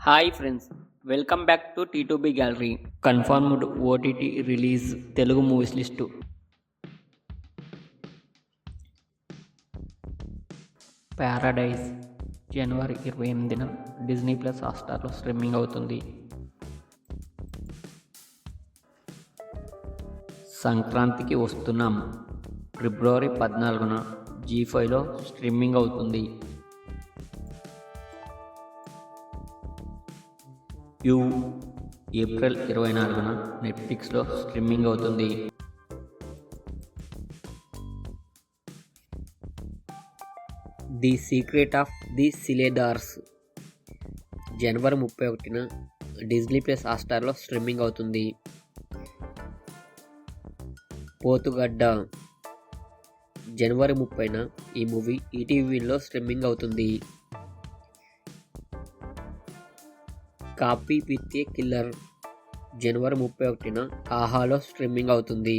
Hi friends, welcome back to T2B gallery. Confirmed OTT release Telugu movies list. Paradise జనవరి 28న Disney plus హాట్‌స్టార్లో streaming అవుతుంది. సంక్రాంతికి వస్తున్నాం ఫిబ్రవరి 14న జీ5లో స్ట్రీమింగ్ అవుతుంది. యూ ఏప్రిల్ 24న నెట్ఫ్లిక్స్లో స్ట్రీమింగ్ అవుతుంది. The secret of the Shiledars జనవరి 31న డిజ్నీ ప్లస్ హాట్‌స్టార్లో స్ట్రీమింగ్ అవుతుంది. పోతుగడ్డ జనవరి 30న ఈ మూవీ ఈటీవీలో స్ట్రీమింగ్ అవుతుంది. కాపీ విత్ ఏ కిల్లర్ జనవరి 31న ఆహాలో స్ట్రీమింగ్ అవుతుంది.